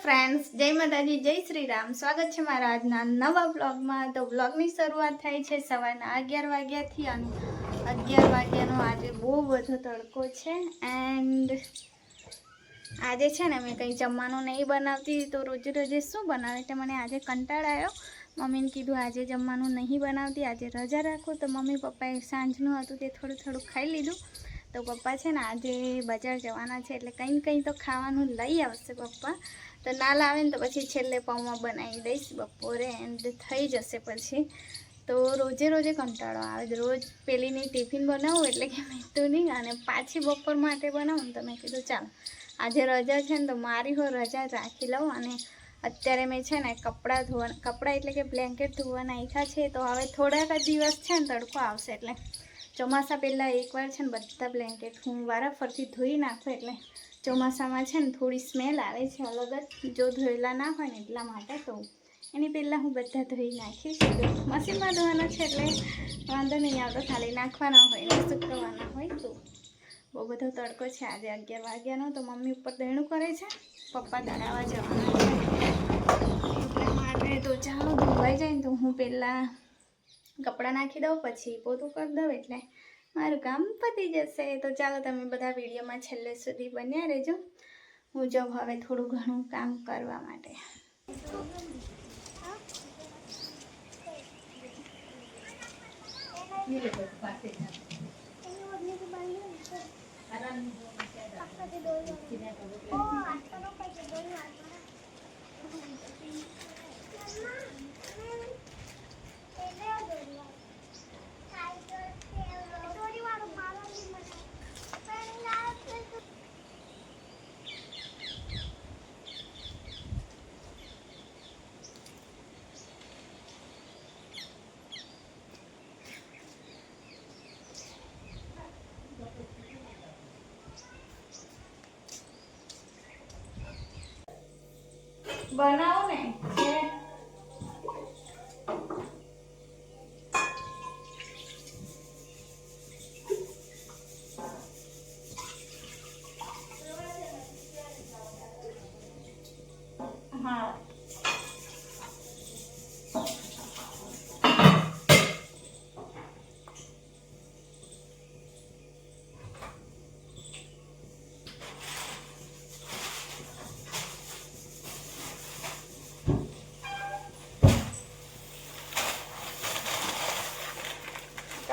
Friends, જય માતાજી, જય શ્રી રામ. સ્વાગત છે મારા આજના નવા બ્લોગમાં. તો બ્લોગની શરૂઆત થાય છે સવારના 11 વાગ્યાથી અને 11 વાગ્યાનો આજે બહુ બધો તડકો છે. એન્ડ આજે છે ને મેં કંઈ જમવાનું નહીં બનાવતી, તો રોજે રોજે શું બનાવે એટલે મને આજે કંટાળ આવ્યો. મમ્મીને કીધું આજે જમવાનું નહીં બનાવતી, આજે રજા રાખો. તો મમ્મી પપ્પાએ સાંજનું હતું તે થોડું થોડું ખાઈ લીધું. તો પપ્પા છે ને આજે બજાર જવાના છે એટલે કંઈ તો ખાવાનું લઈ આવશે પપ્પા. તો ના લાવે ને તો પછી છેલ્લે પૌવા બનાવી દઈશ બપોરે, એન્ડ થઈ જશે પછી. તો રોજે રોજે કંટાળો આવે, રોજ પેલીની ટિફિન બનાવું એટલે કે મીઠું નહીં, અને પાછી બપોર માટે બનાવું ને તો મેં કીધું ચાલો આજે રજા છે ને તો મારી હો રજા રાખી લઉં. અને અત્યારે મેં છે ને કપડાં એટલે કે બ્લેન્કેટ ધોવા નાખ્યા છે. તો હવે થોડાક દિવસ છે ને તડકો આવશે એટલે ચોમાસા પહેલાં એકવાર છે ને બધા બ્લેન્કેટ હું વારાફરતી ધોઈ નાખું, એટલે ચોમાસામાં છે ને થોડી સ્મેલ આવે છે અલગ જ, જો ધોયેલા ના હોય ને એટલા માટે. તો એની પહેલાં હું બધા ધોઈ નાખીશ. મશીનમાં ધોવાના છે એટલે વાંધો નહીં આવતો, ખાલી નાખવાના હોય ને સૂકવવાના હોય. તો બહુ બધો તડકો છે આજે 11 વાગ્યાનો. તો મમ્મી ઉપર દહેણું કરે છે, પપ્પા દળાવવા જવાના છે એટલા માટે. તો ચાલો ધોવાઈ જાય ને તો હું પહેલાં કપડાં નાખી દઉં, પછી પોતું કરી દઉં એટલે મારું કામ પતી જશે. તો ચાલો તમે બધા વિડીયોમાં છેલ્લે સુધી બન્યા રહેજો. હું જાઉં હવે થોડું ઘણું કામ કરવા માટે. બનાવો ને હા.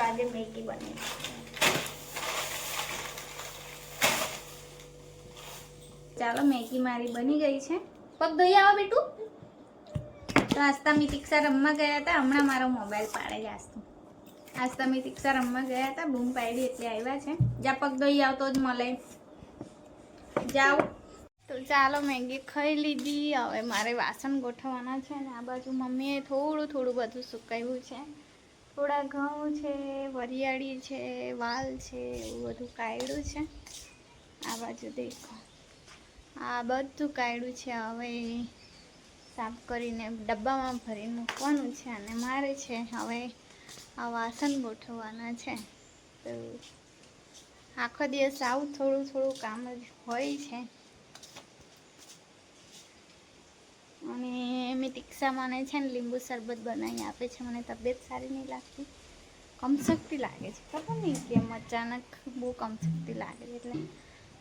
આજે મેગી બની. ચાલો મેગી મારી બની ગઈ છે. પગ ધોઈ આવો બેટું. તો આસ્તા તિક્ષા રમવા ગયા હતા, હમણાં મારો મોબાઈલ પાડે જ આસ્તા તિક્ષા રમવા ગયા હતા, બૂમ પાડી એટલે આવ્યા છે. જા પગ ધોઈ આવતો જ મળે, જાઓ. તો ચાલો મેગી ખાઈ લીધી. હવે મારે વાસણ ગોઠવવાના છે ને આ બાજુ મમ્મીએ થોડું બધું સુકાવ્યું છે. થોડા ઘઉં છે, વરિયાળી છે, વાલ છે, એવું બધું કાઢ્યું છે. આ બાજુ દેખો, આ બધું કાઢ્યું છે. હવે સાફ કરીને ડબ્બામાં ભરીને મૂકવાનું છે. અને મારે છે હવે આ વાસણ ગોઠવવાના છે. તો આખો દિવસ આવું થોડું કામ જ હોય છે. અને મેં તિક્ષા મને છે ને લીંબુ શરબત બનાવી આપે છે. મને તબિયત સારી નહીં લાગતી, કમશક્તિ લાગે છે, ખબર નહીં કેમ અચાનક બહુ કમશક્તિ લાગે છે. એટલે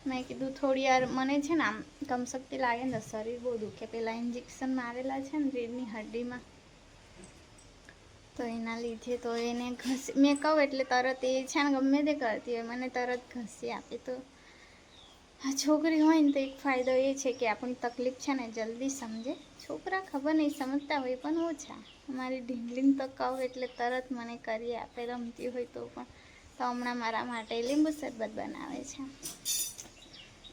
મેં કીધું થોડી વાર, મને છે ને આમ કમશક્તિ લાગે ને તો શરીર બહુ દુખે. પેલા ઇન્જેક્શન મારેલા છે ને રીઢની હડ્ડીમાં, તો એના લીધે તો એને ઘસી, મેં કહું એટલે તરત એ છે ને ગમે તે કરતી હોય મને તરત ઘસી આપે. તો છોકરી હોય ને તો એક ફાયદો એ છે કે આપણી તકલીફ છે ને જલ્દી સમજે. છોકરા ખબર નહીં સમજતા હોય પણ ઓછા. અમારી ઢીંગલીને તો કહું એટલે તરત મને કરી આપે, રમતી હોય તો પણ. તો હમણાં મારા માટે લીંબુ શરબત બનાવે છે.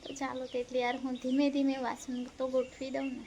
તો ચાલો તેટલી યાર હું ધીમે વાસણ તો ગોઠવી દઉં ને.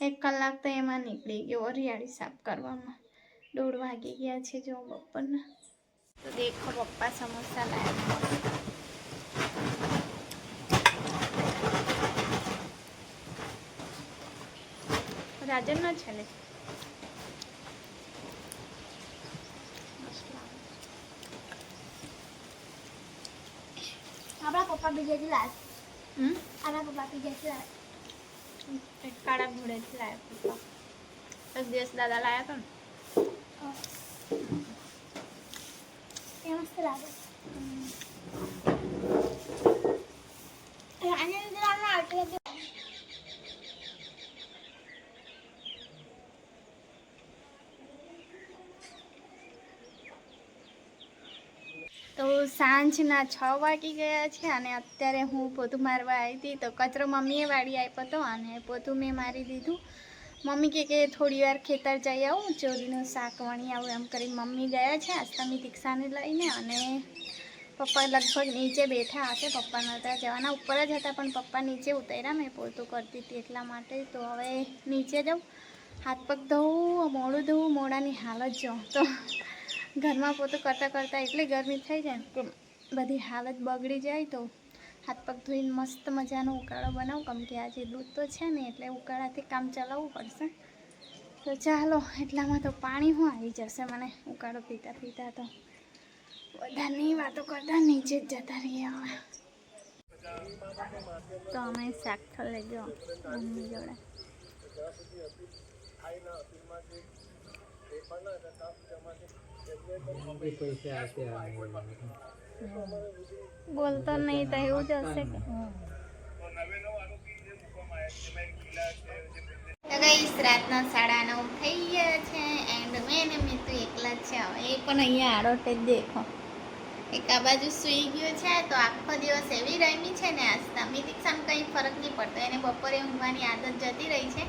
1 કલાક તો એમાં નીકળી ગયો હરિયાળી સાફ કરવામાં. 1:30 વાગી ગયા છે જો બપોરના. તો દેખો પપ્પા સમોસા લાયા. રાજન ના છે ને આપણા પપ્પા બીજેથી લાવ્યા. આપણા પપ્પા બીજેથી લાવ્યા. કાળા ઘોડેથી લાયા પપ્પા. 10 દિવસ દાદા લાયા તો ને. એ મસ્ત લાગે. આને અંદર આટલે તો સાંજના 6 વાગી ગયા છે અને અત્યારે હું પોતું મારવા આવી હતી. તો કચરો મમ્મીએ વાળી આપ્યો હતો અને પોતું મેં મારી દીધું. મમ્મી કે થોડી વાર ખેતર જઈ આવું, ચોરીનું શાક વણી આવું એમ કરીને મમ્મી ગયા છે આસ્તમી દીક્ષાને લઈને. અને પપ્પા લગભગ નીચે બેઠા હશે. પપ્પા નહોતા જવાના, ઉપર જ હતા પણ પપ્પા નીચે ઉતર્યા. મેં પોતું કરતી હતી એટલા માટે. તો હવે નીચે જાઉં, હાથ પગ ધોવું, મોઢું ધોવું. મોઢાની હાલત જો તો ઘરમાં પોતું કરતાં કરતાં એટલી ગરમી થઈ જાય ને કે બધી હાલત બગડી જાય. તો હાથ પગ ધોઈને મસ્ત મજાનો ઉકાળો બનાવું, કેમ કે આજે દૂધ તો છે ને એટલે ઉકાળાથી કામ ચલાવવું પડશે. તો ચાલો, એટલામાં તો પાણી હું આવી જશે મને ઉકાળો પીતા પીતા. તો બધાની વાતો કરતા નીચે જ જતા રહીએ હવે. તો અમે શાક લઈ ગયો મમ્મી જોડે. બોલતો નહીં તો એવું જ હશે કે. તો ગાઈસ રાતના 9:30 થઈ ગયા છે એન્ડ મેં તો એકલા જ છે. હવે એ પણ અહીંયા આડોટે જ દેખો, એક આ બાજુ સૂઈ ગયો છે. તો આખો દિવસ એવી રમી છે ને આસ્તા દીક્ષામાં કંઈ ફરક નહીં પડતો. એને બપોરે ઊંઘવાની આદત જતી રહી છે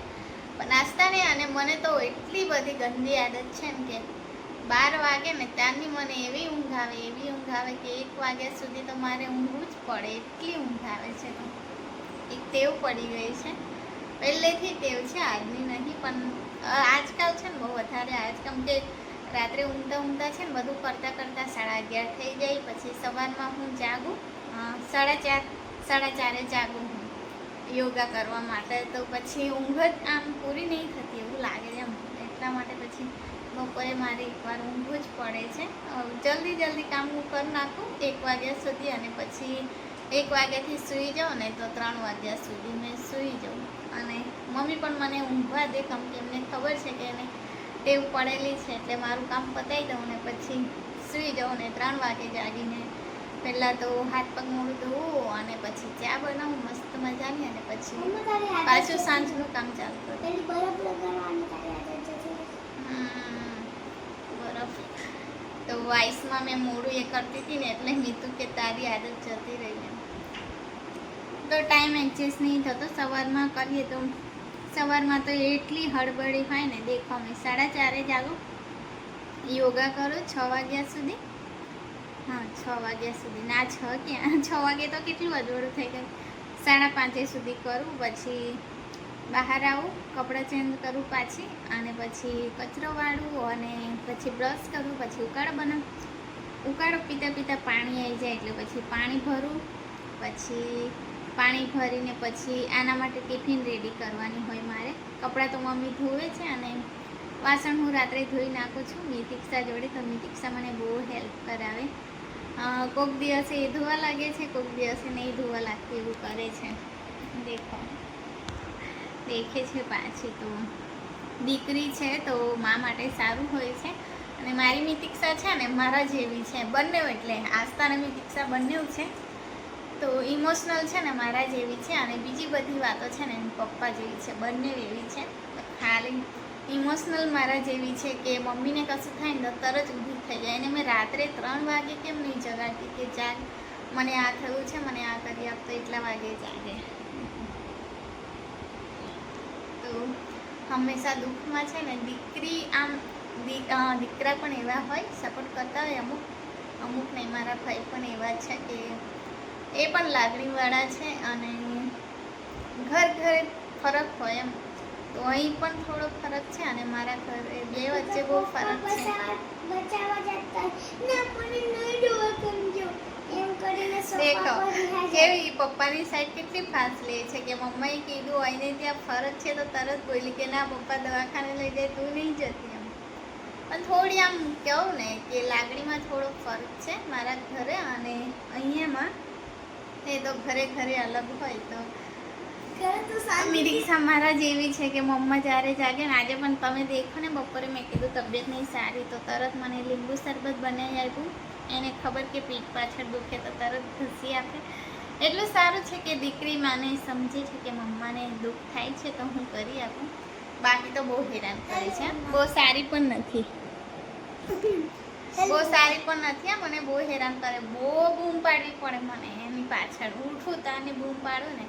પણ નાસ્તા ને. અને મને તો એટલી બધી ગંદી આદત છે ને કે 12 વાગે ને ત્યારની મને એવી ઊંઘ આવે કે 1 વાગ્યા સુધી તો મારે ઊંઘવું જ પડે, એટલી ઊંઘ આવે છે. તો એક ટેવ પડી ગઈ છે, પહેલેથી ટેવ છે, આજની નહીં. પણ આજકાલ છે ને બહુ વધારે આવે છે, કેમ કે રાત્રે ઊંઘતા છે ને બધું કરતાં 11:30 થઈ જાય. પછી સવારમાં હું જાગું 4:30 જાગું હું યોગા કરવા માટે. તો પછી ઊંઘ જ આમ પૂરી નહીં થતી એવું લાગે એમ. એટલા માટે પછી બપોરે મારે એકવાર ઊંઘવું જ પડે છે. જલ્દી કામ હું કરી નાખું 1 વાગ્યા સુધી અને પછી 1 વાગ્યાથી સૂઈ જાઉં ને તો 3 વાગ્યા સુધી મેં સૂઈ જાઉં. અને મમ્મી પણ મને ઊંઘવા દે, કેમ કે એમને ખબર છે કે એને ટેવ પડેલી છે. એટલે મારું કામ પતાવી દઉં ને પછી સૂઈ જાઉં ને 3 વાગે જાગીને પહેલાં તો હાથ પગ મોઢું ધોવું અને પછી ચા બનાવું મસ્ત મજાની. અને પછી પાછું સાંજનું કામ ચાલુ કરું. બરફ તો વાઇસમાં મેં મોડું એ કરતી હતી ને એટલે મીતું કે તારી આદત જતી રહી એમ. તો ટાઈમ એડજસ્ટ નહીં થતો. સવારમાં કરીએ તો સવારમાં તો એટલી હળબડી હોય ને. દેખો અમે 4:30 જાગો, યોગા કરું 6 વાગ્યા સુધી. હા 6 વાગ્યા સુધી ના 6 ક્યાં 6 વાગે તો કેટલું અજવાળું થઈ ગયું. 5:30 સુધી કરું, પછી બહાર આવું, કપડાં ચેન્જ કરું પાછી અને પછી કચરો વાળું અને પછી બ્રશ કરું, પછી ઉકાળો બનાવું. ઉકાળો પીતા પાણી આવી જાય એટલે પછી પાણી ભરું. પછી પાણી ભરીને પછી આના માટે ટિફિન રેડી કરવાની હોય મારે. કપડાં તો મમ્મી ધોવે છે અને વાસણ હું રાત્રે ધોઈ નાખું છું દીક્ષા જોડે. તો દીક્ષા મને બહુ હેલ્પ કરાવે. કોઈક દિવસે એ ધોવા લાગે છે, કોઈક દિવસે નહીં ધોવા લાગતી એવું કરે છે. દેખે છે પાછી. તો દીકરી છે તો મા માટે સારું હોય છે. અને મારી મિતિક્ષા છે ને મારા જેવી છે બંને. એટલે આસ્થા અને મિતિક્ષા બંને છે. તો ઇમોશનલ છે ને મારા જેવી છે અને બીજી બધી વાતો છે ને પપ્પા જેવી છે. બંને એવી છે. ખાલી ઇમોશનલ મારા જેવી છે કે મમ્મીને કશું થાય ને તો તરત ઊભી થઈ જાય. અને મેં રાત્રે 3 વાગે કેમ નહીં જગાડતી કે જાગ, મને આ થયું છે, મને આ કરી આપતો, એટલા વાગે જાગે. તો હંમેશા દુઃખમાં છે ને દીકરી આમ દીકરા પણ એવા હોય સપોર્ટ કરતા હોય. અમુક નહીં, મારા ભાઈ પણ એવા છે કે એ પણ લાગણીવાળા છે. અને ઘરે ફરક હોય એમ. તો અહીં પણ થોડો ફરક છે અને મારા ઘરે બે વચ્ચે બહુ ફરક છે. બચાવવા જતા ના મને નહીં જોવા સમજો એમ કરીને દેખો સોફા પર બેહા જાય. કેવી પપ્પાની સાઈડ કેટલી ફાસ લે છે કે મમ્માએ કીધું અહીંને ત્યાં ફરક છે તો તરત બોલી કે ના પપ્પા દવાખાને લઈ જાય તું નહીં જતી એમ. પણ થોડી આમ કહું ને કે લાગણીમાં થોડો ફરક છે મારા ઘરે અને અહીંયામાં. એ તો ઘરે ઘરે અલગ હોય તો ઘરે તો શાંતિ રિક્ષા મારા જેવી છે કે મમ્મા જ્યારે જાગે ને આજે પણ તમે દેખો ને બપોરે મેં કીધું તબિયત નહીં સારી તો તરત મને લીંબુ શરબત બનાવી આપ્યું. એને ખબર કે પીઠ પાછળ દુખે તો તરત ઘસી આપે. એટલું સારું છે કે દીકરી માને સમજે છે કે મમ્માને દુઃખ થાય છે તો હું કરી આપું. બાકી તો બહુ હેરાન કરે છે. બહુ સારી પણ નથી. બહુ સારી પણ નથી આ મને બહુ હેરાન કરે. બહુ બૂમ પાડવી પડે મને એની પાછળ. ઉઠું તો અને બૂમ પાડું ને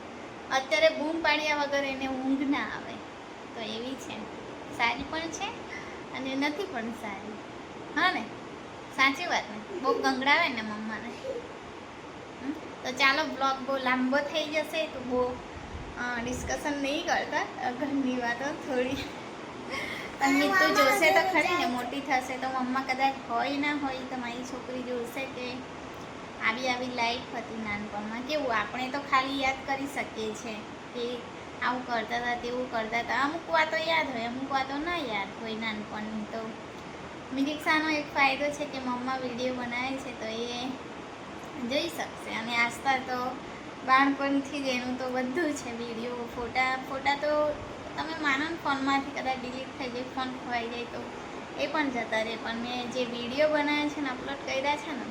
અત્યારે બૂમ પાડ્યા વગર એને ઊંઘ ના આવે તો એવી છે. સારી પણ છે અને નથી પણ સારી. હા ને સાચી વાત ને બહુ ગંગડાવે ને મમ્માને. તો ચાલો બ્લોગ બહુ લાંબો થઈ જશે તો બહુ ડિસ્કશન નહીં કરતા ઘરની વાતો થોડી. અને તો જોશે તો ખરી ને મોટી થશે તો મમ્મા કદાચ હોય ના હોય તો મારી છોકરી જોશે કે આવી આવી લાઈફ હતી નાનપણમાં. કેવું આપણે તો ખાલી યાદ કરી શકીએ છીએ કે આવું કરતા હતા તેવું કરતા હતા. અમુક વાતો યાદ હોય અમુક વાતો ના યાદ હોય નાનપણની. તો મિરિક્ષાનો એક ફાયદો છે કે મમ્મા વિડીયો બનાવે છે તો એ જોઈ શકશે. અને આસ્થા તો બાળપણથી જ એનું તો બધું છે વિડીયો ફોટા તો તમે માનો ને ફોનમાંથી કદાચ ડિલીટ થઈ જાય ફોન ખોવાઈ જાય તો એ પણ જતા રહે. પણ મેં જે વિડીયો બનાવ્યા છે ને અપલોડ કર્યા છે ને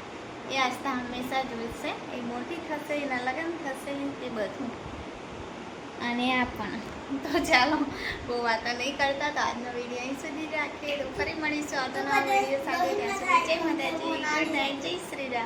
એ આસ્થા હંમેશા જોઈશે. એ મોટી થશે એના લગ્ન થશે એ બધું. અને આ પણ તો ચાલો બહુ વાતો નહીં કરતા તો આજનો વિડીયો અહીં સુધી રાખીએ. તો ફરી મળીશું આવતો નવા વિડીયો સાથે. ત્યાં સુધી જય માતાજી, ગુડ નાઇટ, જય શ્રી રામ.